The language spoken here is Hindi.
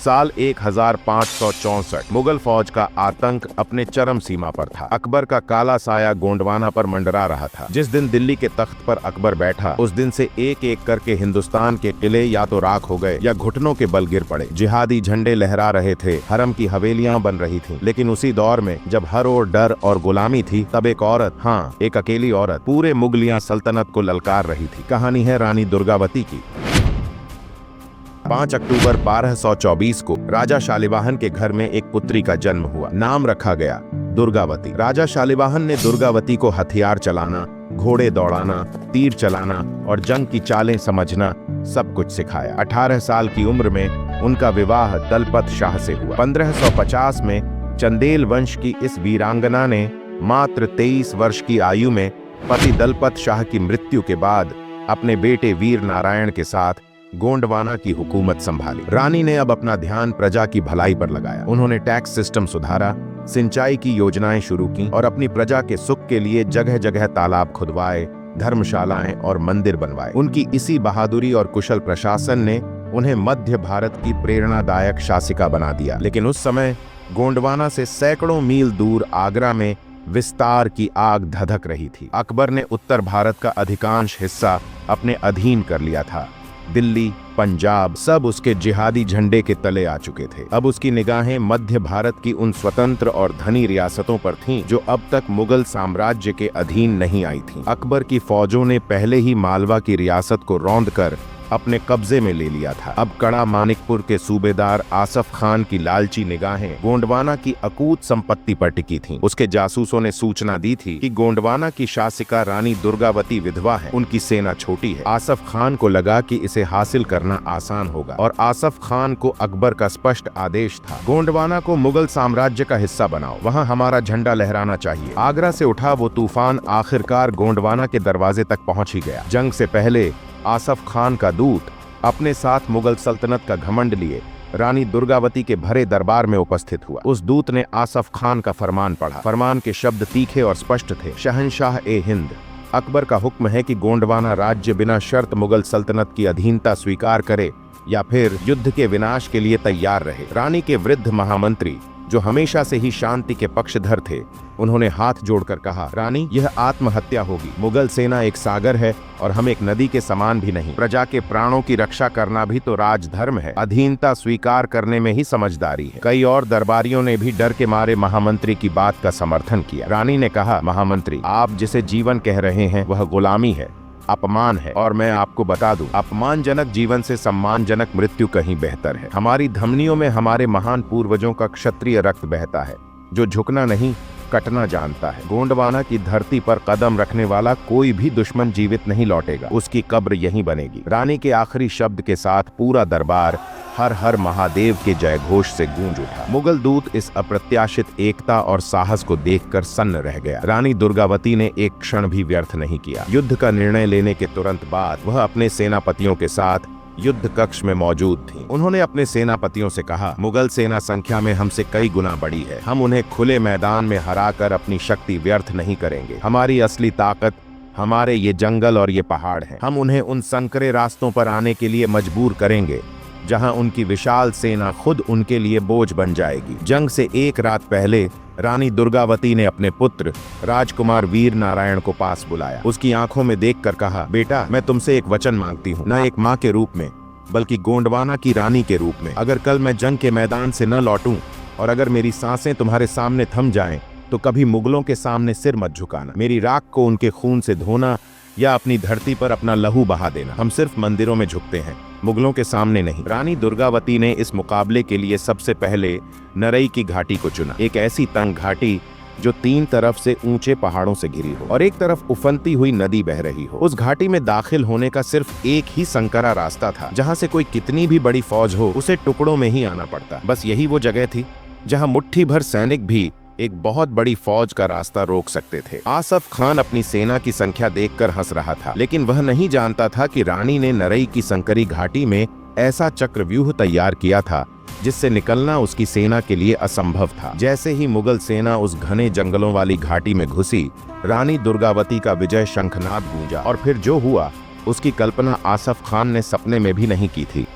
साल 1564 मुगल फौज का आतंक अपने चरम सीमा पर था। अकबर का काला साया गोंडवाना पर मंडरा रहा था। जिस दिन दिल्ली के तख्त पर अकबर बैठा, उस दिन से एक एक करके हिंदुस्तान के किले या तो राख हो गए या घुटनों के बल गिर पड़े। जिहादी झंडे लहरा रहे थे, हरम की हवेलियां बन रही थीं। लेकिन उसी दौर में जब हर ओर डर और गुलामी थी, तब एक औरत, हाँ एक अकेली औरत, पूरे मुगलिया सल्तनत को ललकार रही थी। कहानी है रानी दुर्गावती की। 5 अक्टूबर 1224 को राजा शालिवाहन के घर में एक पुत्री का जन्म हुआ। नाम रखा गया दुर्गावती। राजा शालिवाहन ने दुर्गावती को हथियार चलाना, घोड़े दौड़ाना, तीर चलाना और जंग की चालें समझना सब कुछ सिखाया। 18 साल की उम्र में उनका विवाह दलपत शाह से हुआ। 1550 में चंदेल वंश की इस वीरांगना ने मात्र 23 वर्ष की आयु में पति दलपत शाह की मृत्यु के बाद अपने बेटे वीर नारायण के साथ गोंडवाना की हुकूमत संभाली। रानी ने अब अपना ध्यान प्रजा की भलाई पर लगाया। उन्होंने टैक्स सिस्टम सुधारा, सिंचाई की योजनाएं शुरू की और अपनी प्रजा के सुख के लिए जगह जगह तालाब खुदवाए, धर्मशालाएं और मंदिर बनवाए। उनकी इसी बहादुरी और कुशल प्रशासन ने उन्हें मध्य भारत की प्रेरणादायक शासिका बना दिया। लेकिन उस समय गोंडवाना से सैकड़ों मील दूर आगरा में विस्तार की आग धधक रही थी। अकबर ने उत्तर भारत का अधिकांश हिस्सा अपने अधीन कर लिया था। दिल्ली, पंजाब सब उसके जिहादी झंडे के तले आ चुके थे। अब उसकी निगाहें मध्य भारत की उन स्वतंत्र और धनी रियासतों पर थीं जो अब तक मुगल साम्राज्य के अधीन नहीं आई थीं। अकबर की फौजों ने पहले ही मालवा की रियासत को रौंदकर अपने कब्जे में ले लिया था। अब कड़ा मानिकपुर के सूबेदार आसफ खान की लालची निगाहें गोंडवाना की अकूत संपत्ति पर टिकी थीं। उसके जासूसों ने सूचना दी थी कि गोंडवाना की शासिका रानी दुर्गावती विधवा है, उनकी सेना छोटी है। आसफ खान को लगा कि इसे हासिल करना आसान होगा और आसफ खान को अकबर का स्पष्ट आदेश था, गोंडवाना को मुगल साम्राज्य का हिस्सा बनाओ, वहाँ हमारा झंडा लहराना चाहिए। आगरा से उठा वो तूफान आखिरकार गोंडवाना के दरवाजे तक पहुंच ही गया। जंग से पहले आसफ खान का दूत अपने साथ मुगल सल्तनत का घमंड लिए रानी दुर्गावती के भरे दरबार में उपस्थित हुआ। उस दूत ने आसफ खान का फरमान पढ़ा। फरमान के शब्द तीखे और स्पष्ट थे। शहंशाह ए हिंद, अकबर का हुक्म है कि गोंडवाना राज्य बिना शर्त मुगल सल्तनत की अधीनता स्वीकार करे या फिर युद्ध के विनाश के लिए तैयार रहे। रानी के वृद्ध महामंत्री, जो हमेशा से ही शांति के पक्षधर थे, उन्होंने हाथ जोड़कर कहा, रानी यह आत्महत्या होगी। मुगल सेना एक सागर है और हम एक नदी के समान भी नहीं। प्रजा के प्राणों की रक्षा करना भी तो राजधर्म है। अधीनता स्वीकार करने में ही समझदारी है। कई और दरबारियों ने भी डर के मारे महामंत्री की बात का समर्थन किया। रानी ने कहा, महामंत्री आप जिसे जीवन कह रहे हैं वह गुलामी है, अपमान है, और मैं आपको बता दूं, अपमानजनक जीवन से सम्मानजनक मृत्यु कहीं बेहतर है। हमारी धमनियों में हमारे महान पूर्वजों का क्षत्रिय रक्त बहता है, जो झुकना नहीं कटना जानता है। गोंडवाना की धरती पर कदम रखने वाला कोई भी दुश्मन जीवित नहीं लौटेगा, उसकी कब्र यहीं बनेगी। रानी के आखिरी शब्द के साथ पूरा दरबार हर हर महादेव के जयघोष से गूंज उठा। मुगल दूत इस अप्रत्याशित एकता और साहस को देखकर सन्न रह गया। रानी दुर्गावती ने एक क्षण भी व्यर्थ नहीं किया। युद्ध का निर्णय लेने के तुरंत बाद वह अपने सेनापतियों के साथ युद्ध कक्ष में मौजूद थी। उन्होंने अपने सेनापतियों से कहा, मुगल सेना संख्या में हमसे कई गुना बड़ी है। हम उन्हें खुले मैदान में हराकर अपनी शक्ति व्यर्थ नहीं करेंगे। हमारी असली ताकत हमारे ये जंगल और ये पहाड़ हैं। हम उन्हें उन संकरे रास्तों पर आने के लिए मजबूर करेंगे जहां उनकी विशाल सेना खुद उनके लिए बोझ बन जाएगी। जंग से एक रात पहले रानी दुर्गावती ने अपने पुत्र राजकुमार वीर नारायण को पास बुलाया। उसकी आंखों में देखकर कहा, बेटा मैं तुमसे एक वचन मांगती हूँ, न एक माँ के रूप में बल्कि गोंडवाना की रानी के रूप में। अगर कल मैं जंग के मैदान से न लौटूं और अगर मेरी सांसें तुम्हारे सामने थम जाएं, तो कभी मुगलों के सामने सिर मत झुकाना। मेरी राख को उनके खून से धोना या अपनी धरती पर अपना लहू बहा देना। हम सिर्फ मंदिरों में झुकते हैं, मुगलों के सामने नहीं। रानी दुर्गावती ने इस मुकाबले के लिए सबसे पहले नरई की घाटी को चुना। एक ऐसी तंग घाटी जो 3 तरफ से ऊंचे पहाड़ों से घिरी हो और एक तरफ उफनती हुई नदी बह रही हो। उस घाटी में दाखिल होने का सिर्फ एक ही संकरा रास्ता था, जहां से कोई कितनी भी बड़ी फौज हो उसे टुकड़ों में ही आना पड़ता। बस यही वो जगह थी जहां मुट्ठी भर सैनिक भी एक बहुत बड़ी फौज का रास्ता रोक सकते थे। आसफ खान अपनी सेना की संख्या देखकर हंस रहा था, लेकिन वह नहीं जानता था कि रानी ने नरई की संकरी घाटी में ऐसा चक्रव्यूह तैयार किया था जिससे निकलना उसकी सेना के लिए असंभव था। जैसे ही मुगल सेना उस घने जंगलों वाली घाटी में घुसी, रानी दुर्गावती का विजय शंखनाद गूंजा और फिर जो हुआ उसकी कल्पना आसफ खान ने सपने में भी नहीं की थी।